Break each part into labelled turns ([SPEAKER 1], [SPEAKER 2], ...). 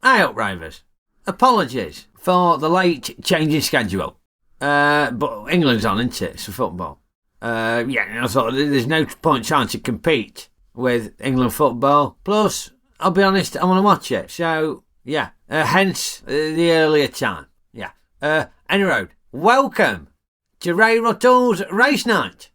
[SPEAKER 1] Hi up, Rayvers. Apologies for the late change in schedule. But England's on, isn't it? It's for football. I thought there's no point trying to compete with England football. Plus, I'll be honest, I want to watch it. So, yeah. Hence the earlier time. Yeah. Anyway, welcome to Ray Ruttle's Race Night.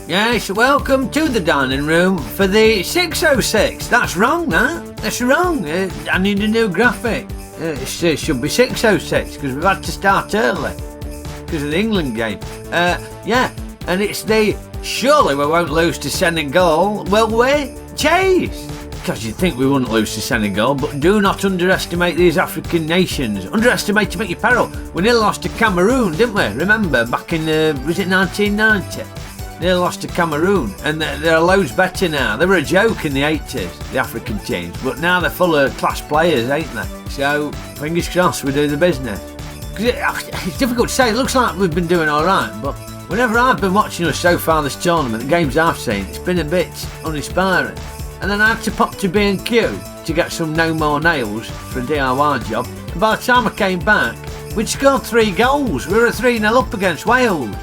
[SPEAKER 1] Yes, welcome to the dining room for the 606. That's wrong, That's wrong. I need a new graphic. It should be 606 because we've had to start early because of the England game. And it's the surely we won't lose to Senegal, will we? Chase! Because you'd think we wouldn't lose to Senegal, but do not underestimate these African nations. Underestimate them at your peril. We nearly lost to Cameroon, didn't we? Remember, back in, was it 1990? They lost to Cameroon, and they're loads better now. They were a joke in the 80s, the African teams, but now they're full of class players, ain't they? So, fingers crossed we do the business. It's difficult to say, it looks like we've been doing alright, but whenever I've been watching us so far this tournament, the games I've seen, it's been a bit uninspiring. And then I had to pop to B&Q to get some no more nails for a DIY job, and by the time I came back, we'd scored 3 goals. We were 3-0 up against Wales.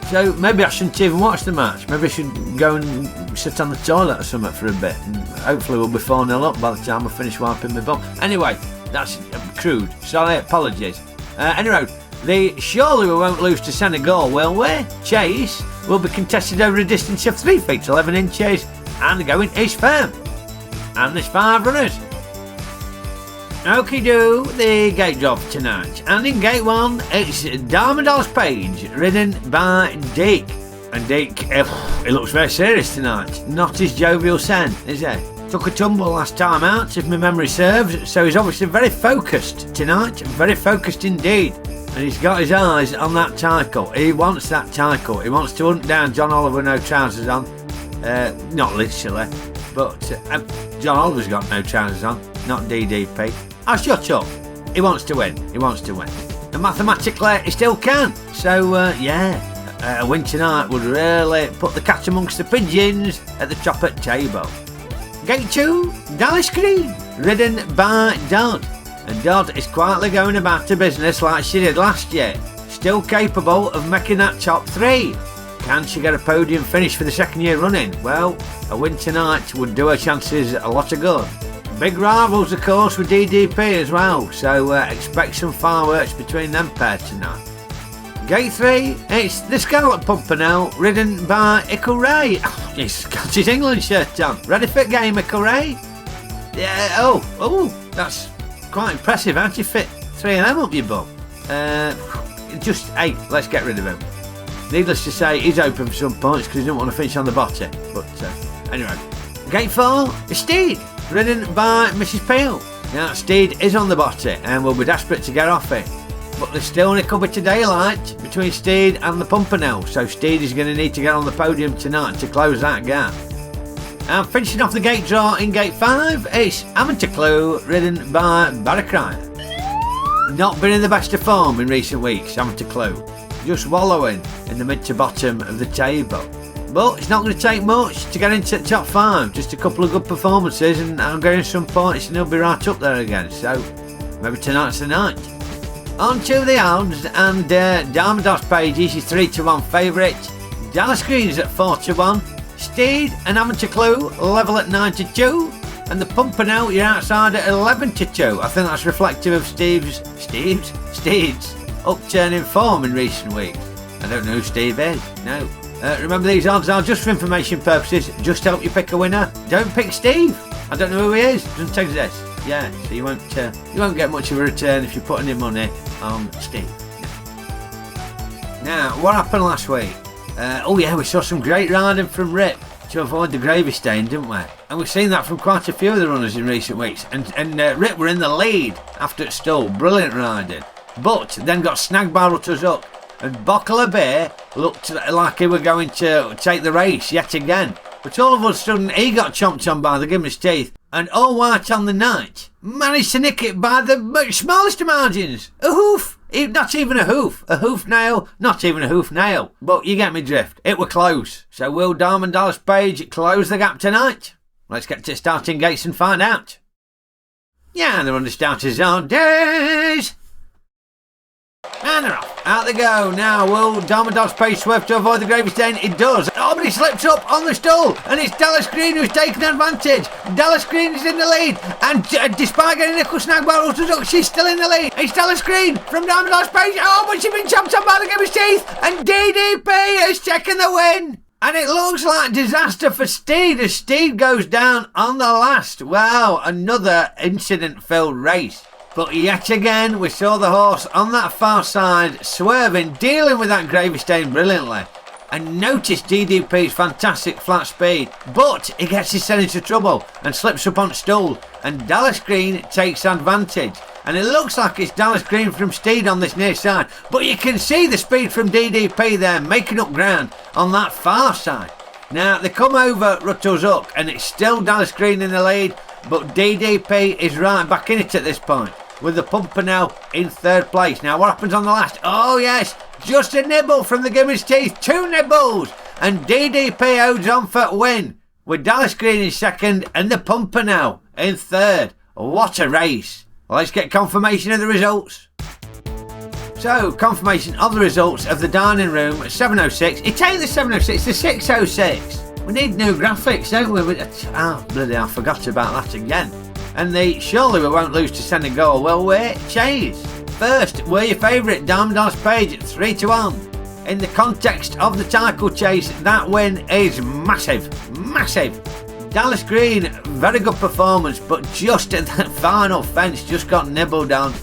[SPEAKER 1] So maybe I shouldn't even watch the match. Maybe I should go and sit on the toilet or something for a bit. And hopefully we'll be 4-0 up by the time I finish wiping my bum. Anyway, that's crude. Sorry, apologies. Anyway, surely we won't lose to Senegal, will we? Chase will be contested over a distance of 3 feet 11 inches. And the going is firm. And there's 5 runners. Okeydoo, the gate drop tonight. And in gate 1, it's Darmodil's Page, ridden by Dick. And Dick, he looks very serious tonight. Not his jovial sen, is he? Took a tumble last time out, if my memory serves, so he's obviously very focused tonight. Very focused indeed. And he's got his eyes on that title. He wants that title. He wants to hunt down John Oliver with no trousers on. Not literally, but John Oliver's got no trousers on, not DDP. Shut up. He wants to win. And mathematically, he still can. So, a win tonight would really put the cat amongst the pigeons at the top of the table. Gate 2, Dallas Green, ridden by Dodd. And Dodd is quietly going about her business like she did last year. Still capable of making that top 3. Can she get a podium finish for the 2nd year running? Well, a win tonight would do her chances a lot of good. Big rivals, of course, with DDP as well, so expect some fireworks between them pair tonight. Gate 3, it's the Scarlet Pimpernel, ridden by Ickle Ray. He's got his England shirt on. Ready for the game, Ickle Ray? Yeah, that's quite impressive. How'd you fit 3 of them up your bum? Let's get rid of him. Needless to say, he's open for some points because he didn't want to finish on the bottom. But anyway, Gate 4, it's Steed, ridden by Mrs. Peel. Now, Steed is on the bottom and will be desperate to get off it. But there's still only covered to daylight between Steed and the Pimpernel, so Steed is going to need to get on the podium tonight to close that gap. And finishing off the gate draw in Gate 5, it's Amateur Clue, ridden by Barry Cryer. Not been in the best of form in recent weeks, Amateur Clue. Just wallowing in the mid to bottom of the table. But it's not going to take much to get into the top 5. Just a couple of good performances and I'll get in some points and he'll be right up there again. So maybe tonight's the night. On to the odds, and Darmodil's Page is your 3-1 favourite. Dallas Green's at 4-1. Steed and Amateur Clue level at 9-2. And the Pimpernel, you're outside at 11-2. I think that's reflective of Steed's upturning form in recent weeks. I don't know who Steve is, no. Remember, these odds are just for information purposes, just to help you pick a winner. Don't pick Steve. I don't know who he is, doesn't exist. Yeah, so you won't get much of a return if you're putting in money on Steve. Now, what happened last week? We saw some great riding from Rip to avoid the gravy stain, didn't we? And we've seen that from quite a few of the runners in recent weeks. And Rip were in the lead after it stole. Brilliant riding. But then got snagged by Ruttle's Up. And Buckler Bay looked like he were going to take the race yet again. But all of a sudden, he got chomped on by the gibbon's teeth, and All White on the night managed to nick it by the smallest of margins. A hoof! Not even a hoof. A hoof nail, not even a hoof nail. But you get me drift. It were close. So will Diamond Dallas Page close the gap tonight? Let's get to starting gates and find out. Yeah, they're under starters on days. And they're off. Out they go. Now, will Diamond Dallas Page swerve to avoid the gravy stain? It does. Oh, but he slips up on the stool. And it's Dallas Green who's taking advantage. Dallas Green is in the lead. And despite getting a nickel snag by Ruttle, she's still in the lead. It's Dallas Green from Diamond Dallas Page. Oh, but she's been chopped up by the gibbon's teeth. And DDP is taking the win. And it looks like disaster for Steed as Steed goes down on the last. Wow, another incident-filled race. But yet again, we saw the horse on that far side swerving, dealing with that gravy stain brilliantly. And notice DDP's fantastic flat speed. But he gets himself into trouble and slips up on stool. And Dallas Green takes advantage. And it looks like it's Dallas Green from Steed on this near side. But you can see the speed from DDP there, making up ground on that far side. Now, they come over Ruttle's Hook, and it's still Dallas Green in the lead. But DDP is right back in it at this point, with the Pumper now in third place. Now, what happens on the last? Oh, yes, just a nibble from the gibbon's teeth. 2 nibbles. And DDP holds on for a win, with Dallas Green in second and the Pumper now in third. What a race. Let's get confirmation of the results. So, confirmation of the results of the dining room 706. It ain't the 706, it's the 606. We need new graphics, don't we? Bloody hell, I forgot about that again. And surely we won't lose to Senegal. Well, wait, chase. First, we're your favourite, Diamond Dallas Page at 3-1. In the context of the title chase, that win is massive, massive. Dallas Green, very good performance, but just at that final fence, just got nibbled on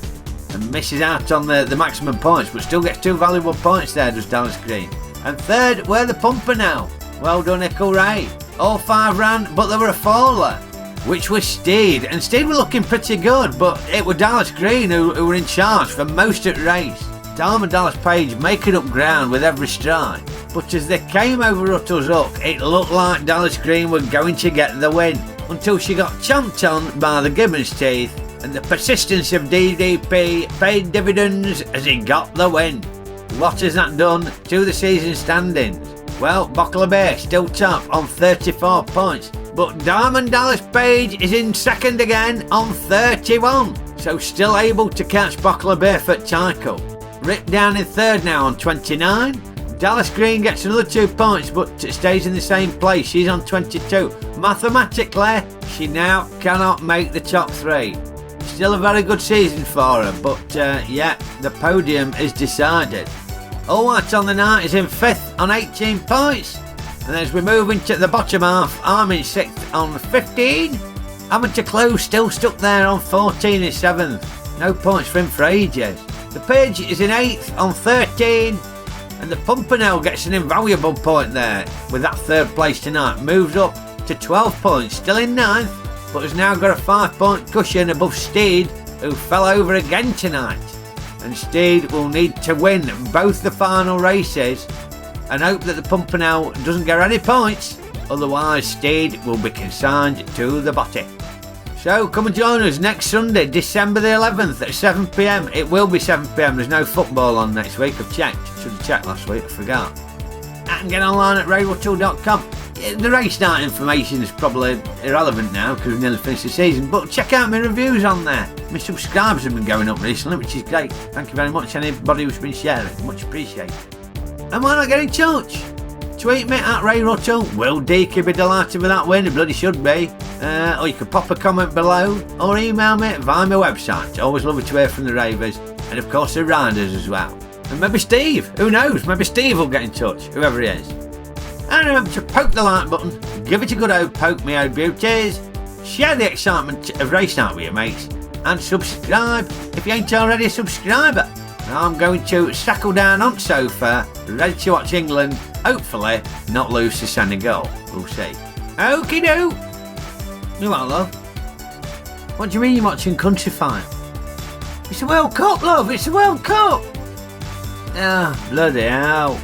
[SPEAKER 1] and misses out on the maximum points, but still gets 2 valuable points there, does Dallas Green. And third, we're the Pumper now. Well done, Ickle Ray. All 5 ran, but there were a faller, which was Steed. And Steed were looking pretty good, but it was Dallas Green who were in charge for most of the race. Diamond Dallas Page making up ground with every stride. But as they came over Ruttle's Hook, it looked like Dallas Green were going to get the win, until she got chomped on by the gibbon's teeth, and the persistence of DDP paid dividends as he got the win. What has that done to the season standings? Well, Buckler Bay still top on 34 points, but Diamond Dallas Page is in second again on 31, so still able to catch Buckler Bay for title. Rick down in third now on 29. Dallas Green gets another 2 points, but stays in the same place. She's on 22. Mathematically, she now cannot make the top 3. Still a very good season for her, but yeah, the podium is decided. All White on the night is in 5th on 18 points. And as we move into the bottom half, I'm in 6th on 15. Amateur Clue still stuck there on 14 in 7th. No points for him for ages. The Page is in 8th on 13. And the Pumpernickel gets an invaluable point there with that 3rd place tonight. Moves up to 12 points, still in 9th, but has now got a 5-point cushion above Steed, who fell over again tonight. And Steed will need to win both the final races and hope that the Pumpernickel doesn't get any points, otherwise Steed will be consigned to the bottom. So come and join us next Sunday, December the 11th at 7 p.m. It will be 7 p.m. There's no football on next week. I've checked. Should have checked last week. I forgot. I can get online at rayrutter.com. The race night information is probably irrelevant now because we've nearly finished the season. But check out my reviews on there. My subscribers have been going up recently, which is great. Thank you very much, anybody who's been sharing. Much appreciated. And why not get in touch? Tweet me at Ray Ruttle. Will Deaky be delighted with that win? He bloody should be. Or you could pop a comment below or email me via my website. Always love to hear from the Rayvers and of course the riders as well. And maybe Steve. Who knows? Maybe Steve will get in touch, whoever he is. And remember to poke the like button, give it a good old poke, me old beauties. Share the excitement of race night with your mates and subscribe if you ain't already a subscriber. Now I'm going to settle down on the sofa, ready to watch England, hopefully not lose to Senegal. We'll see. Okeydoo! You what, love? What do you mean you're watching Country Fire? It's a World Cup, love, it's a World Cup! Ah, bloody hell.